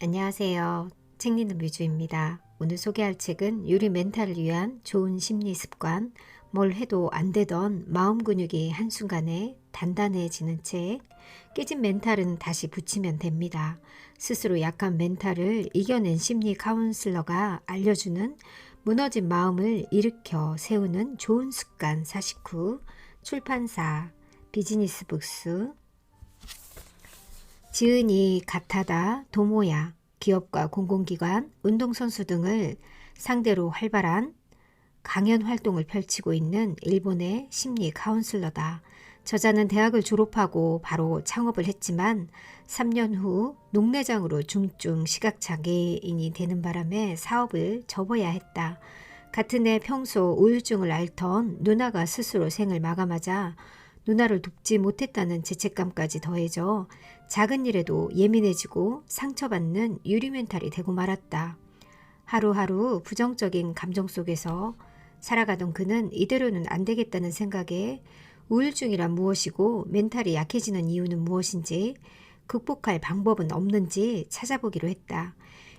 안녕하세요. 책 읽는 뮤즈입니다. 오늘 소개할 책은 유리 멘탈을 위한 좋은 심리 습관, 뭘 해도 안 되던 마음 근육이 한순간에 단단해지는 책. 깨진 멘탈은 다시 붙이면 됩니다. 스스로 약한 멘탈을 이겨낸 심리 카운슬러가 알려주는 무너진 마음을 일으켜 세우는 좋은 습관 49. 출판사 비즈니스 북스. 지은이 가타다 도모야 기업과 공공기관, 운동선수 등을 상대로 활발한 강연 활동을 펼치고 있는 일본의 심리 카운슬러다. 저자는 대학을 졸업하고 바로 창업을 했지만 3년 후 녹내장으로 중증 시각장애인이 되는 바람에 사업을 접어야 했다. 같은 해 평소 우울증을 앓던 누나가 스스로 생을 마감하자 누나를 돕지 못했다는 죄책감까지 더해져 작은 일에도 예민해지고 상처받는 유리 멘탈이 되고 말았다. 하루하루 부정적인 감정 속에서 살아가던 그는 이대로는 안 되겠다는 생각에 우울증이란 무엇이고 멘탈이 약해지는 이유는 무엇인지 극복할 방법은 없는지 찾아보기로 했다.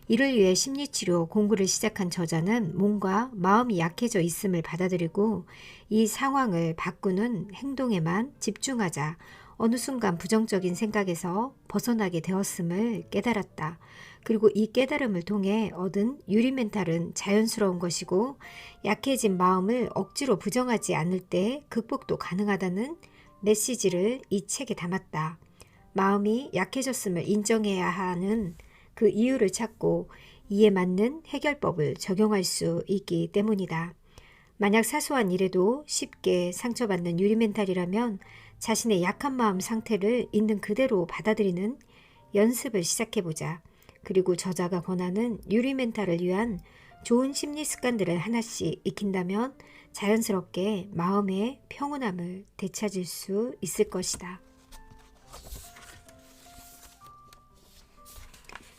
이를 위해 심리치료 공부를 시작한 저자는 몸과 마음이 약해져 있음을 받아들이고 이 상황을 바꾸는 행동에만 집중하자 어느 순간 부정적인 생각에서 벗어나게 되었음을 깨달았다. 그리고 이 깨달음을 통해 얻은 유리 멘탈은 자연스러운 것이고 약해진 마음을 억지로 부정하지 않을 때 극복도 가능하다는 메시지를 이 책에 담았다. 마음이 약해졌음을 인정해야 하는 그 이유를 찾고 이에 맞는 해결법을 적용할 수 있기 때문이다. 만약 사소한 일에도 쉽게 상처받는 유리 멘탈이라면 자신의 약한 마음 상태를 있는 그대로 받아들이는 연습을 시작해보자. 그리고 저자가 권하는 유리 멘탈을 위한 좋은 심리 습관들을 하나씩 익힌다면 자연스럽게 마음의 평온함을 되찾을 수 있을 것이다.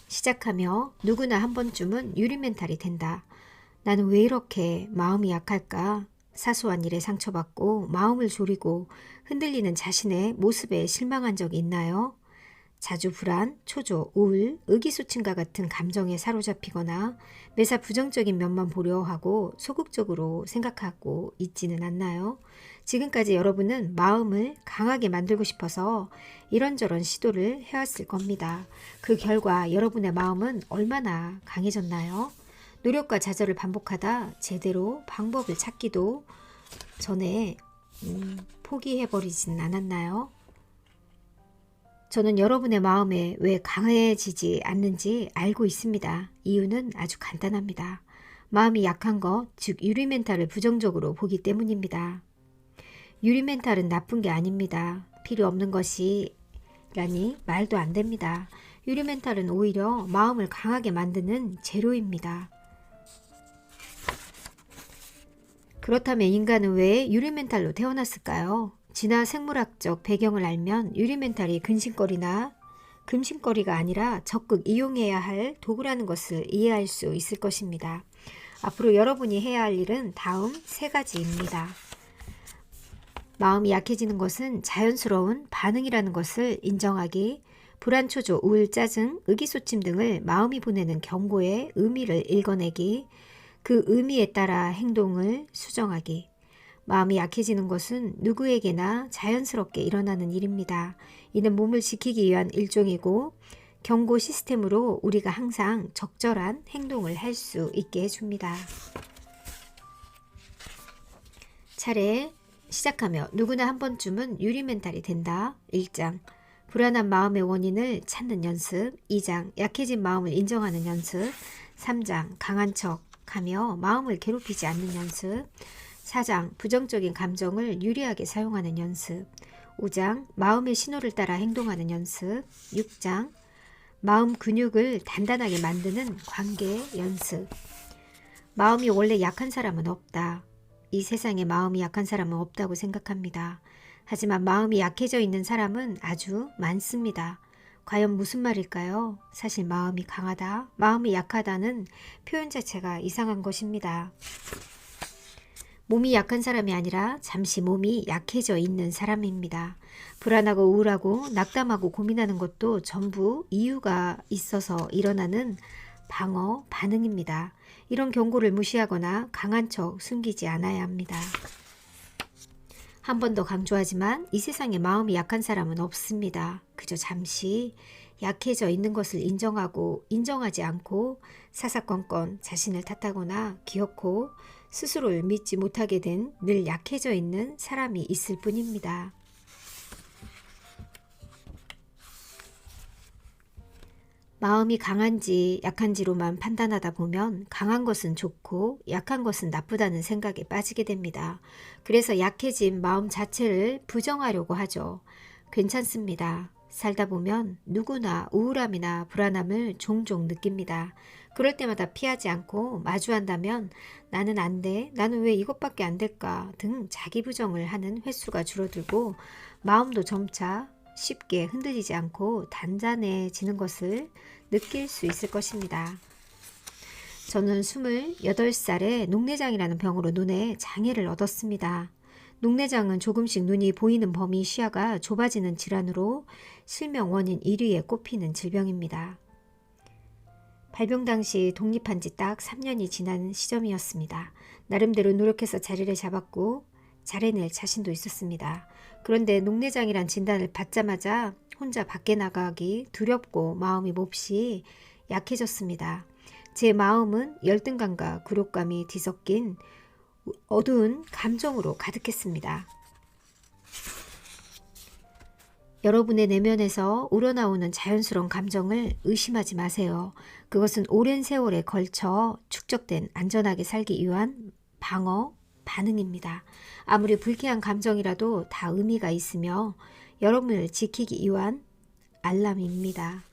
시작하며 누구나 한 번쯤은 유리 멘탈이 된다. 나는 왜 이렇게 마음이 약할까? 사소한 일에 상처받고 마음을 졸이고 흔들리는 자신의 모습에 실망한 적이 있나요? 자주 불안, 초조, 우울, 의기소침과 같은 감정에 사로잡히거나 매사 부정적인 면만 보려 하고 소극적으로 생각하고 있지는 않나요? 지금까지 여러분은 마음을 강하게 만들고 싶어서 이런저런 시도를 해왔을 겁니다. 그 결과 여러분의 마음은 얼마나 강해졌나요? 노력과 좌절을 반복하다 제대로 방법을 찾기도 전에 포기해버리진 않았나요? 저는 여러분의 마음에 왜 강해지지 않는지 알고 있습니다. 이유는 아주 간단합니다. 마음이 약한 것, 즉 유리 멘탈을 부정적으로 보기 때문입니다. 유리 멘탈은 나쁜 게 아닙니다. 필요 없는 것이라니 말도 안 됩니다. 유리 멘탈은 오히려 마음을 강하게 만드는 재료입니다. 그렇다면 인간은 왜 유리 멘탈로 태어났을까요? 진화 생물학적 배경을 알면 유리 멘탈이 근심거리나 금심거리가 아니라 적극 이용해야 할 도구라는 것을 이해할 수 있을 것입니다. 앞으로 여러분이 해야 할 일은 다음 세 가지입니다. 마음이 약해지는 것은 자연스러운 반응이라는 것을 인정하기, 불안, 초조, 우울, 짜증, 의기소침 등을 마음이 보내는 경고의 의미를 읽어내기, 그 의미에 따라 행동을 수정하기. 마음이 약해지는 것은 누구에게나 자연스럽게 일어나는 일입니다. 이는 몸을 지키기 위한 일종이고 경고 시스템으로 우리가 항상 적절한 행동을 할 수 있게 해줍니다. 차례 시작하며 누구나 한 번쯤은 유리 멘탈이 된다. 1장 불안한 마음의 원인을 찾는 연습. 2장 약해진 마음을 인정하는 연습. 3장 강한 척하며 마음을 괴롭히지 않는 연습. 4장 부정적인 감정을 유리하게 사용하는 연습. 5장 마음의 신호를 따라 행동하는 연습. 6장 마음 근육을 단단하게 만드는 관계 연습. 마음이 원래 약한 사람은 없다. 이 세상에 마음이 약한 사람은 없다고 생각합니다. 하지만 마음이 약해져 있는 사람은 아주 많습니다. 과연 무슨 말일까요? 사실 마음이 강하다, 마음이 약하다는 표현 자체가 이상한 것입니다. 몸이 약한 사람이 아니라 잠시 몸이 약해져 있는 사람입니다. 불안하고 우울하고 낙담하고 고민하는 것도 전부 이유가 있어서 일어나는 방어 반응입니다. 이런 경고를 무시하거나 강한 척 숨기지 않아야 합니다. 한 번 더 강조하지만 이 세상에 마음이 약한 사람은 없습니다. 그저 잠시 약해져 있는 것을 인정하고 인정하지 않고 사사건건 자신을 탓하거나 기어코 스스로를 믿지 못하게 된 늘 약해져 있는 사람이 있을 뿐입니다. 마음이 강한지 약한지로만 판단하다 보면 강한 것은 좋고 약한 것은 나쁘다는 생각에 빠지게 됩니다. 그래서 약해진 마음 자체를 부정하려고 하죠. 괜찮습니다. 살다 보면 누구나 우울함이나 불안함을 종종 느낍니다. 그럴 때마다 피하지 않고 마주한다면 나는 안 돼, 나는 왜 이것밖에 안 될까 등 자기 부정을 하는 횟수가 줄어들고 마음도 점차 쉽게 흔들리지 않고 단단해지는 것을 느낄 수 있을 것입니다. 저는 28살에 녹내장이라는 병으로 눈에 장애를 얻었습니다. 녹내장은 조금씩 눈이 보이는 범위 시야가 좁아지는 질환으로 실명 원인 1위에 꼽히는 질병입니다. 발병 당시 독립한 지 딱 3년이 지난 시점이었습니다. 나름대로 노력해서 자리를 잡았고 잘해낼 자신도 있었습니다. 그런데 녹내장이란 진단을 받자마자 혼자 밖에 나가기 두렵고 마음이 몹시 약해졌습니다. 제 마음은 열등감과 굴욕감이 뒤섞인 어두운 감정으로 가득했습니다. 여러분의 내면에서 우러나오는 자연스러운 감정을 의심하지 마세요. 그것은 오랜 세월에 걸쳐 축적된 안전하게 살기 위한 방어 반응입니다. 아무리 불쾌한 감정이라도 다 의미가 있으며 여러분을 지키기 위한 알람입니다.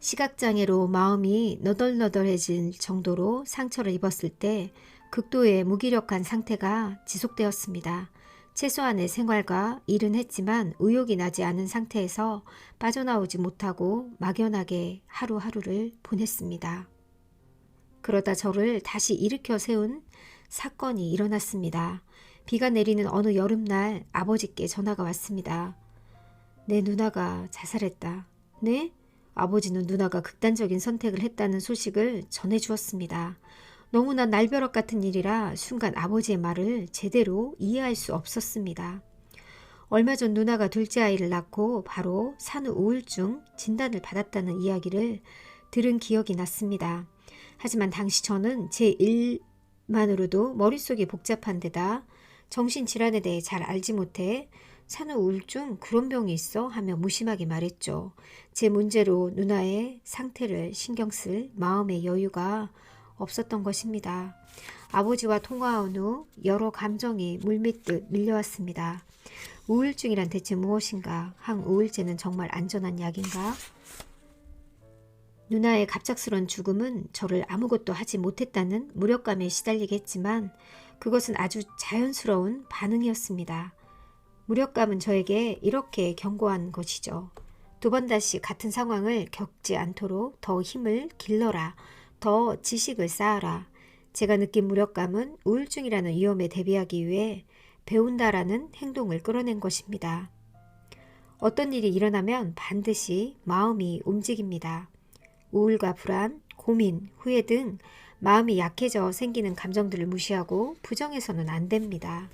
시각장애로 마음이 너덜너덜해질 정도로 상처를 입었을 때 극도의 무기력한 상태가 지속되었습니다. 최소한의 생활과 일은 했지만 의욕이 나지 않은 상태에서 빠져나오지 못하고 막연하게 하루하루를 보냈습니다. 그러다 저를 다시 일으켜 세운 사건이 일어났습니다. 비가 내리는 어느 여름날 아버지께 전화가 왔습니다. 내 누나가 자살했다. 네? 아버지는 누나가 극단적인 선택을 했다는 소식을 전해주었습니다. 너무나 날벼락 같은 일이라 순간 아버지의 말을 제대로 이해할 수 없었습니다. 얼마 전 누나가 둘째 아이를 낳고 바로 산후 우울증 진단을 받았다는 이야기를 들은 기억이 났습니다. 하지만 당시 저는 제 일만으로도 머릿속이 복잡한 데다 정신질환에 대해 잘 알지 못해 산후 우울증 그런 병이 있어 하며 무심하게 말했죠. 제 문제로 누나의 상태를 신경 쓸 마음의 여유가 없었던 것입니다. 아버지와 통화한 후 여러 감정이 물밀듯 밀려왔습니다. 우울증이란 대체 무엇인가? 항우울제는 정말 안전한 약인가? 누나의 갑작스런 죽음은 저를 아무것도 하지 못했다는 무력감에 시달리게 했지만 그것은 아주 자연스러운 반응이었습니다. 무력감은 저에게 이렇게 경고한 것이죠. 두 번 다시 같은 상황을 겪지 않도록 더 힘을 길러라. 더 지식을 쌓아라. 제가 느낀 무력감은 우울증이라는 위험에 대비하기 위해 배운다라는 행동을 끌어낸 것입니다. 어떤 일이 일어나면 반드시 마음이 움직입니다. 우울과 불안, 고민, 후회 등 마음이 약해져 생기는 감정들을 무시하고 부정해서는 안 됩니다.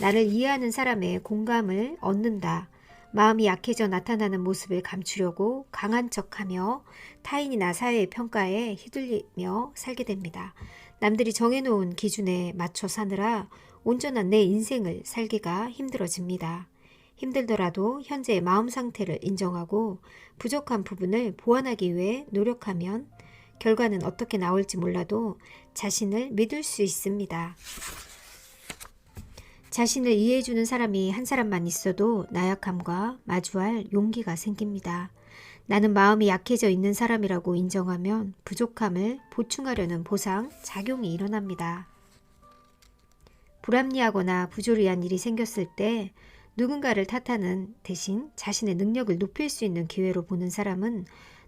나를 이해하는 사람의 공감을 얻는다. 마음이 약해져 나타나는 모습을 감추려고 강한 척하며 타인이나 사회의 평가에 휘둘리며 살게 됩니다. 남들이 정해놓은 기준에 맞춰 사느라 온전한 내 인생을 살기가 힘들어집니다. 힘들더라도 현재의 마음 상태를 인정하고 부족한 부분을 보완하기 위해 노력하면 결과는 어떻게 나올지 몰라도 자신을 믿을 수 있습니다. 자신을 이해해주는 사람이 한 사람만 있어도 나약함과 마주할 용기가 생깁니다. 나는 마음이 약해져 있는 사람이라고 인정하면 부족함을 보충하려는 보상, 작용이 일어납니다. 불합리하거나 부조리한 일이 생겼을 때 누군가를 탓하는 대신 자신의 능력을 높일 수 있는 기회로 보는 사람은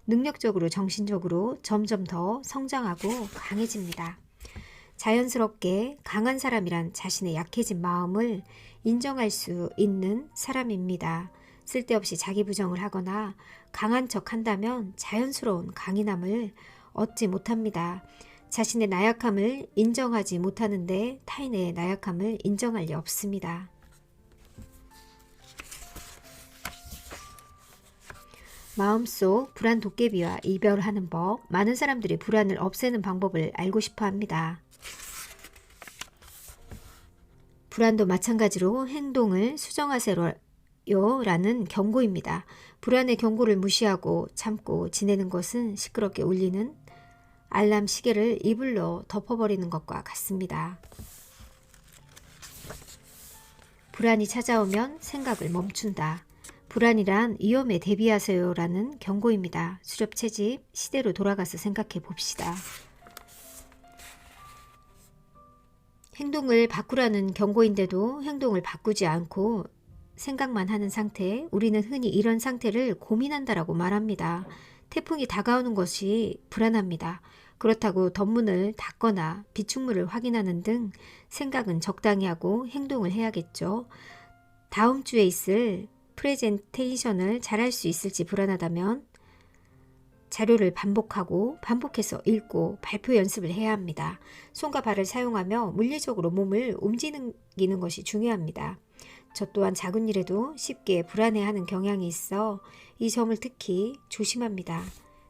능력적으로 정신적으로 점점 더 성장하고 강해집니다. 자연스럽게 강한 사람이란 자신의 약해진 마음을 인정할 수 있는 사람입니다. 쓸데없이 자기 부정을 하거나 강한 척 한다면 자연스러운 강인함을 얻지 못합니다. 자신의 나약함을 인정하지 못하는데 타인의 나약함을 인정할 리 없습니다. 마음속 불안 도깨비와 이별하는 법. 많은 사람들이 불안을 없애는 방법을 알고 싶어 합니다. 불안도 마찬가지로 행동을 수정하세요 라는 경고입니다. 불안의 경고를 무시하고 참고 지내는 것은 시끄럽게 울리는 알람 시계를 이불로 덮어버리는 것과 같습니다. 불안이 찾아오면 생각을 멈춘다. 불안이란 위험에 대비하세요 라는 경고입니다. 수렵채집 시대로 돌아가서 생각해 봅시다. 행동을 바꾸라는 경고인데도 행동을 바꾸지 않고 생각만 하는 상태, 우리는 흔히 이런 상태를 고민한다라고 말합니다. 태풍이 다가오는 것이 불안합니다. 그렇다고 덧문을 닫거나 비축물을 확인하는 등 생각은 적당히 하고 행동을 해야겠죠. 다음 주에 있을 프레젠테이션을 잘할 수 있을지 불안하다면 자료를 반복해서 읽고 발표 연습을 해야 합니다. 손과 발을 사용하며 물리적으로 몸을 움직이는 것이 중요합니다. 저 또한 작은 일에도 쉽게 불안해하는 경향이 있어 이 점을 특히 조심합니다.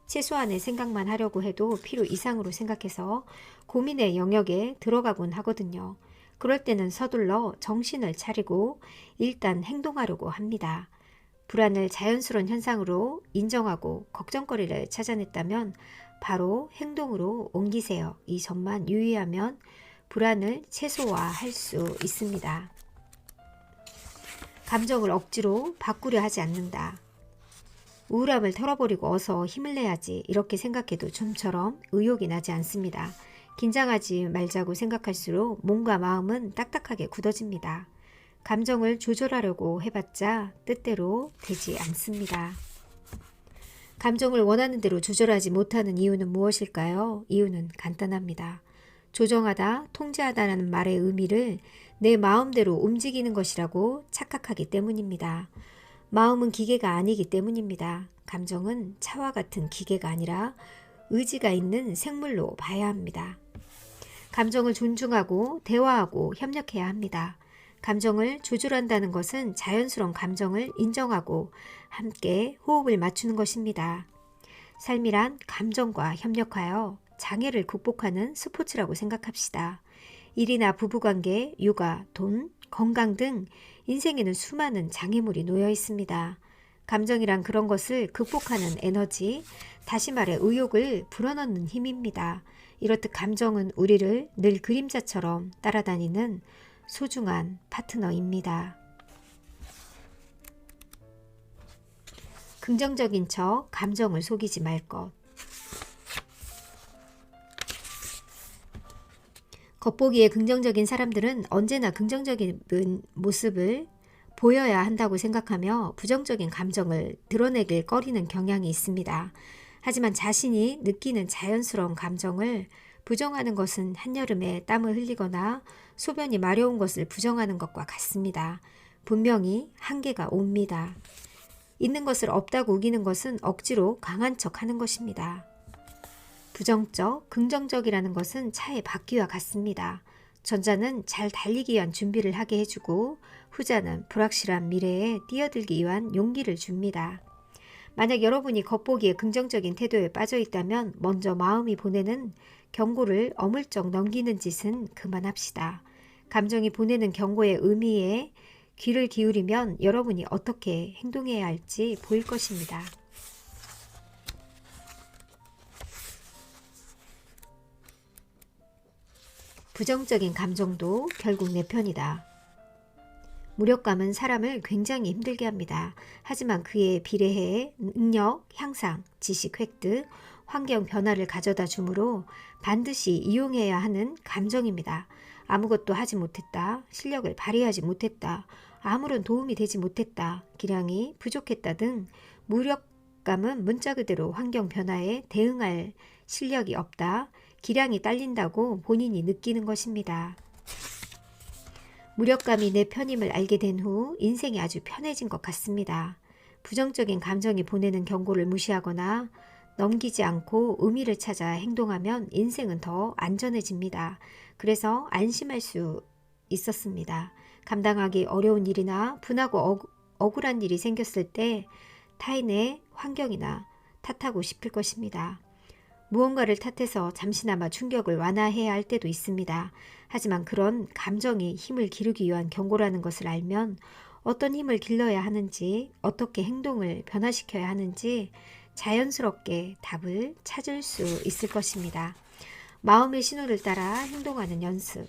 최소한의 생각만 하려고 해도 필요 이상으로 생각해서 고민의 영역에 들어가곤 하거든요. 그럴 때는 서둘러 정신을 차리고 일단 행동하려고 합니다. 불안을 자연스러운 현상으로 인정하고 걱정거리를 찾아냈다면 바로 행동으로 옮기세요. 이 점만 유의하면 불안을 최소화할 수 있습니다. 감정을 억지로 바꾸려 하지 않는다. 우울함을 털어버리고 어서 힘을 내야지 이렇게 생각해도 좀처럼 의욕이 나지 않습니다. 긴장하지 말자고 생각할수록 몸과 마음은 딱딱하게 굳어집니다. 감정을 조절하려고 해봤자 뜻대로 되지 않습니다. 감정을 원하는 대로 조절하지 못하는 이유는 무엇일까요? 이유는 간단합니다. 조정하다, 통제하다라는 말의 의미를 내 마음대로 움직이는 것이라고 착각하기 때문입니다. 마음은 기계가 아니기 때문입니다. 감정은 차와 같은 기계가 아니라 의지가 있는 생물로 봐야 합니다. 감정을 존중하고 대화하고 협력해야 합니다. 감정을 조절한다는 것은 자연스러운 감정을 인정하고 함께 호흡을 맞추는 것입니다. 삶이란 감정과 협력하여 장애를 극복하는 스포츠라고 생각합시다. 일이나 부부관계, 육아, 돈, 건강 등 인생에는 수많은 장애물이 놓여 있습니다. 감정이란 그런 것을 극복하는 에너지, 다시 말해 의욕을 불어넣는 힘입니다. 이렇듯 감정은 우리를 늘 그림자처럼 따라다니는 소중한 파트너입니다. 긍정적인 척, 감정을 속이지 말 것. 겉보기에 긍정적인 사람들은 언제나 긍정적인 모습을 보여야 한다고 생각하며 부정적인 감정을 드러내길 꺼리는 경향이 있습니다. 하지만 자신이 느끼는 자연스러운 감정을 부정하는 것은 한여름에 땀을 흘리거나 소변이 마려운 것을 부정하는 것과 같습니다. 분명히 한계가 옵니다. 있는 것을 없다고 우기는 것은 억지로 강한 척 하는 것입니다. 부정적, 긍정적이라는 것은 차의 바퀴와 같습니다. 전자는 잘 달리기 위한 준비를 하게 해주고 후자는 불확실한 미래에 뛰어들기 위한 용기를 줍니다. 만약 여러분이 겉보기에 긍정적인 태도에 빠져 있다면 먼저 마음이 보내는 경고를 어물쩍 넘기는 짓은 그만합시다. 감정이 보내는 경고의 의미에 귀를 기울이면 여러분이 어떻게 행동해야 할지 보일 것입니다. 부정적인 감정도 결국 내 편이다. 무력감은 사람을 굉장히 힘들게 합니다. 하지만 그에 비례해 능력, 향상, 지식 획득, 환경 변화를 가져다 주므로 반드시 이용해야 하는 감정입니다. 아무것도 하지 못했다, 실력을 발휘하지 못했다, 아무런 도움이 되지 못했다, 기량이 부족했다 등 무력감은 문자 그대로 환경 변화에 대응할 실력이 없다, 기량이 딸린다고 본인이 느끼는 것입니다. 무력감이 내 편임을 알게 된 후 인생이 아주 편해진 것 같습니다. 부정적인 감정이 보내는 경고를 무시하거나 넘기지 않고 의미를 찾아 행동하면 인생은 더 안전해집니다. 그래서 안심할 수 있었습니다. 감당하기 어려운 일이나 분하고 억울한 일이 생겼을 때 타인의 환경이나 탓하고 싶을 것입니다. 무언가를 탓해서 잠시나마 충격을 완화해야 할 때도 있습니다. 하지만 그런 감정이 힘을 기르기 위한 경고라는 것을 알면 어떤 힘을 길러야 하는지, 어떻게 행동을 변화시켜야 하는지 자연스럽게 답을 찾을 수 있을 것입니다. 마음의 신호를 따라 행동하는 연습.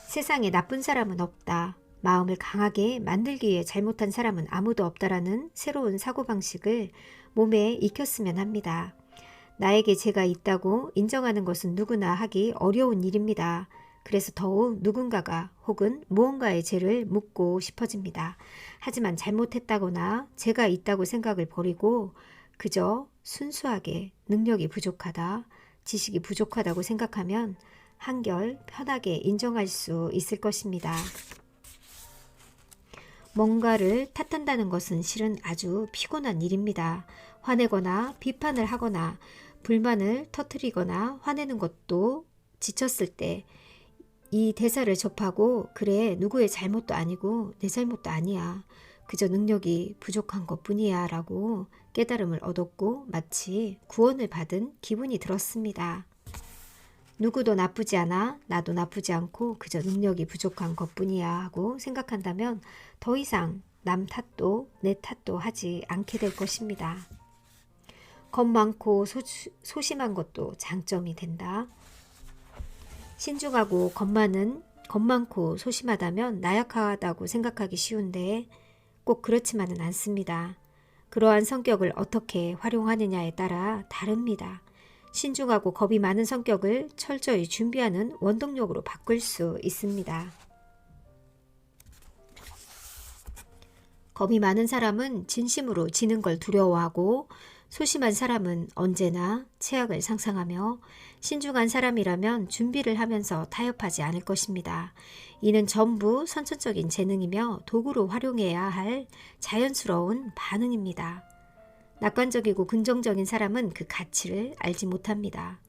세상에 나쁜 사람은 없다. 마음을 강하게 만들기 위해 잘못한 사람은 아무도 없다라는 새로운 사고방식을 몸에 익혔으면 합니다. 나에게 죄가 있다고 인정하는 것은 누구나 하기 어려운 일입니다. 그래서 더욱 누군가가 혹은 무언가의 죄를 묻고 싶어집니다. 하지만 잘못했다거나 죄가 있다고 생각을 버리고 그저 순수하게 능력이 부족하다, 지식이 부족하다고 생각하면 한결 편하게 인정할 수 있을 것입니다. 뭔가를 탓한다는 것은 실은 아주 피곤한 일입니다. 화내거나 비판을 하거나 불만을 터뜨리거나 화내는 것도 지쳤을 때 이 대사를 접하고 그래 누구의 잘못도 아니고 내 잘못도 아니야. 그저 능력이 부족한 것뿐이야 라고 깨달음을 얻었고 마치 구원을 받은 기분이 들었습니다. 누구도 나쁘지 않아 나도 나쁘지 않고 그저 능력이 부족한 것뿐이야 하고 생각한다면 더 이상 남 탓도 내 탓도 하지 않게 될 것입니다. 겁 많고 소심한 것도 장점이 된다. 신중하고 겁 많고 소심하다면 나약하다고 생각하기 쉬운데 꼭 그렇지만은 않습니다. 그러한 성격을 어떻게 활용하느냐에 따라 다릅니다. 신중하고 겁이 많은 성격을 철저히 준비하는 원동력으로 바꿀 수 있습니다. 겁이 많은 사람은 진심으로 지는 걸 두려워하고 소심한 사람은 언제나 최악을 상상하며 신중한 사람이라면 준비를 하면서 타협하지 않을 것입니다. 이는 전부 선천적인 재능이며 도구로 활용해야 할 자연스러운 반응입니다. 낙관적이고 긍정적인 사람은 그 가치를 알지 못합니다.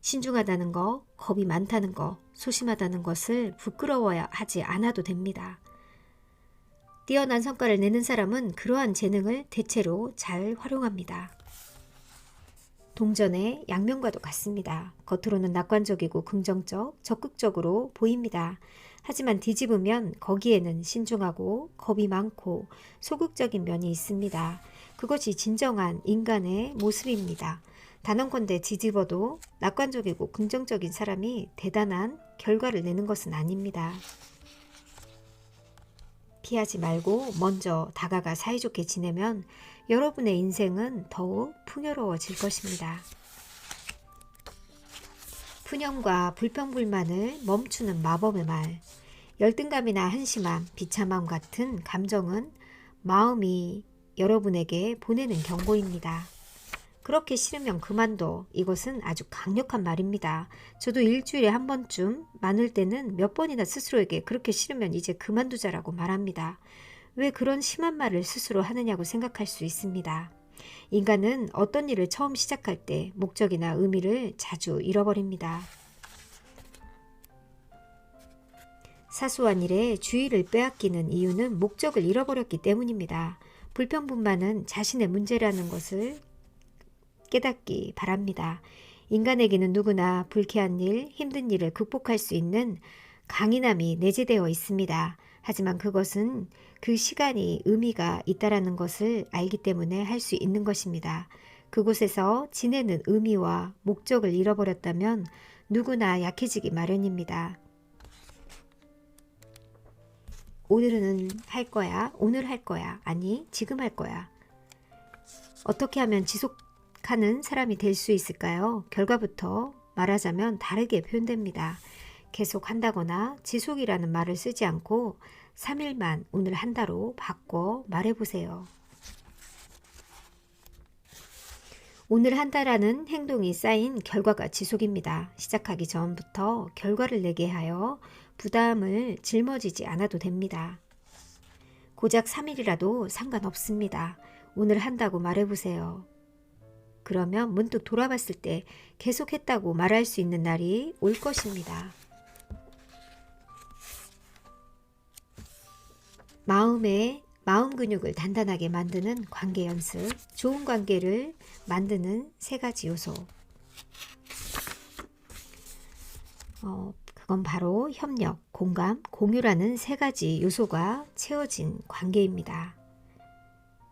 신중하다는 것, 겁이 많다는 것, 소심하다는 것을 부끄러워야 하지 않아도 됩니다. 뛰어난 성과를 내는 사람은 그러한 재능을 대체로 잘 활용합니다. 동전의 양면과도 같습니다. 겉으로는 낙관적이고 긍정적, 적극적으로 보입니다. 하지만 뒤집으면 거기에는 신중하고 겁이 많고 소극적인 면이 있습니다. 그것이 진정한 인간의 모습입니다. 단언컨대 뒤집어도 낙관적이고 긍정적인 사람이 대단한 결과를 내는 것은 아닙니다. 피하지 말고 먼저 다가가 사이좋게 지내면 여러분의 인생은 더욱 풍요로워질 것입니다. 푸념과 불평불만을 멈추는 마법의 말. 열등감이나 한심함, 비참함 같은 감정은 마음이 여러분에게 보내는 경고입니다. 그렇게 싫으면 그만둬. 이것은 아주 강력한 말입니다. 저도 일주일에 한 번쯤, 많을 때는 몇 번이나 스스로에게 그렇게 싫으면 이제 그만두자라고 말합니다. 왜 그런 심한 말을 스스로 하느냐고 생각할 수 있습니다. 인간은 어떤 일을 처음 시작할 때 목적이나 의미를 자주 잃어버립니다. 사소한 일에 주의를 빼앗기는 이유는 목적을 잃어버렸기 때문입니다. 불평분만은 자신의 문제라는 것을 깨닫기 바랍니다. 인간에게는 누구나 불쾌한 일, 힘든 일을 극복할 수 있는 강인함이 내재되어 있습니다. 하지만 그것은 그 시간이 의미가 있다라는 것을 알기 때문에 할 수 있는 것입니다. 그곳에서 지내는 의미와 목적을 잃어버렸다면 누구나 약해지기 마련입니다. 오늘은 할 거야, 오늘 할 거야, 아니 지금 할 거야. 어떻게 하면 지속하는 사람이 될 수 있을까요? 결과부터 말하자면 다르게 표현됩니다. 계속 한다거나 지속이라는 말을 쓰지 않고 3일만 오늘 한다로 바꿔 말해보세요. 오늘 한다라는 행동이 쌓인 결과가 지속입니다. 시작하기 전부터 결과를 내게 하여 부담을 짊어지지 않아도 됩니다. 고작 3일이라도 상관없습니다. 오늘 한다고 말해보세요. 그러면 문득 돌아봤을 때 계속했다고 말할 수 있는 날이 올 것입니다. 마음 근육을 단단하게 만드는 관계 연습, 좋은 관계를 만드는 3가지 요소. 그건 바로 협력, 공감, 공유라는 3가지 요소가 채워진 관계입니다.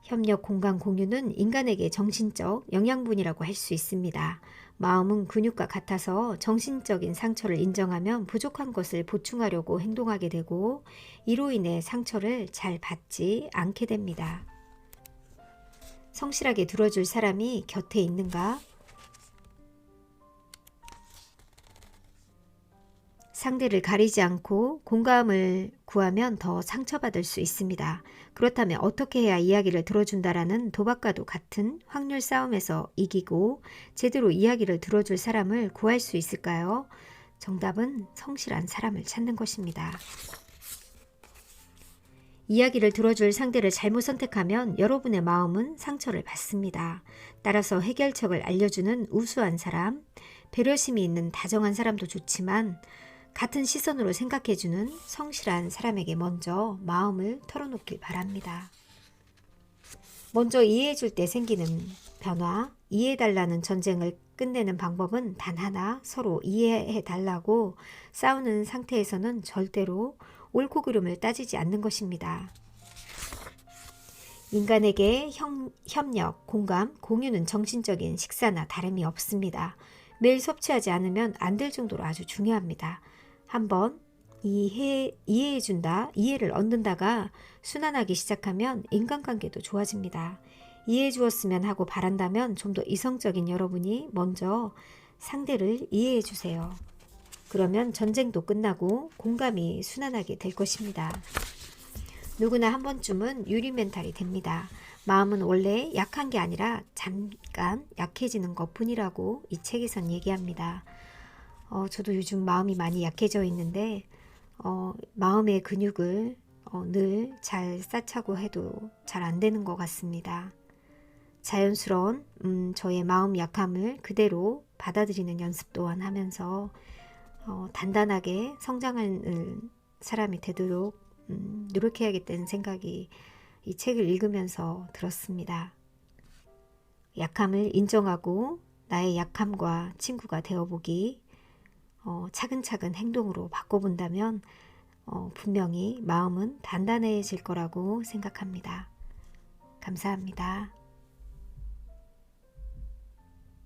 협력, 공감, 공유는 인간에게 정신적 영양분이라고 할 수 있습니다. 마음은 근육과 같아서 정신적인 상처를 인정하면 부족한 것을 보충하려고 행동하게 되고 이로 인해 상처를 잘 받지 않게 됩니다. 성실하게 들어줄 사람이 곁에 있는가? 상대를 가리지 않고 공감을 구하면 더 상처받을 수 있습니다. 그렇다면 어떻게 해야 이야기를 들어준다라는 도박과도 같은 확률 싸움에서 이기고 제대로 이야기를 들어줄 사람을 구할 수 있을까요? 정답은 성실한 사람을 찾는 것입니다. 이야기를 들어줄 상대를 잘못 선택하면 여러분의 마음은 상처를 받습니다. 따라서 해결책을 알려주는 우수한 사람, 배려심이 있는 다정한 사람도 좋지만 같은 시선으로 생각해주는 성실한 사람에게 먼저 마음을 털어놓길 바랍니다. 먼저 이해해줄 때 생기는 변화, 이해해달라는 전쟁을 끝내는 방법은 단 하나, 서로 이해해달라고 싸우는 상태에서는 절대로 옳고 그름을 따지지 않는 것입니다. 인간에게 협력, 공감, 공유는 정신적인 식사나 다름이 없습니다. 매일 섭취하지 않으면 안 될 정도로 아주 중요합니다. 한번 이해해준다, 이해를 얻는다가 순환하기 시작하면 인간관계도 좋아집니다. 이해해 주었으면 하고 바란다면 좀 더 이성적인 여러분이 먼저 상대를 이해해 주세요. 그러면 전쟁도 끝나고 공감이 순환하게 될 것입니다. 누구나 한 번쯤은 유리 멘탈이 됩니다. 마음은 원래 약한 게 아니라 잠깐 약해지는 것뿐이라고 이 책에선 얘기합니다. 저도 요즘 마음이 많이 약해져 있는데 마음의 근육을 늘 잘 쌓자고 해도 잘 안 되는 것 같습니다. 자연스러운 저의 마음 약함을 그대로 받아들이는 연습 또한 하면서 단단하게 성장하는 사람이 되도록 노력해야겠다는 생각이 이 책을 읽으면서 들었습니다. 약함을 인정하고 나의 약함과 친구가 되어보기, 차근차근 행동으로 바꿔본다면 분명히 마음은 단단해질 거라고 생각합니다. 감사합니다.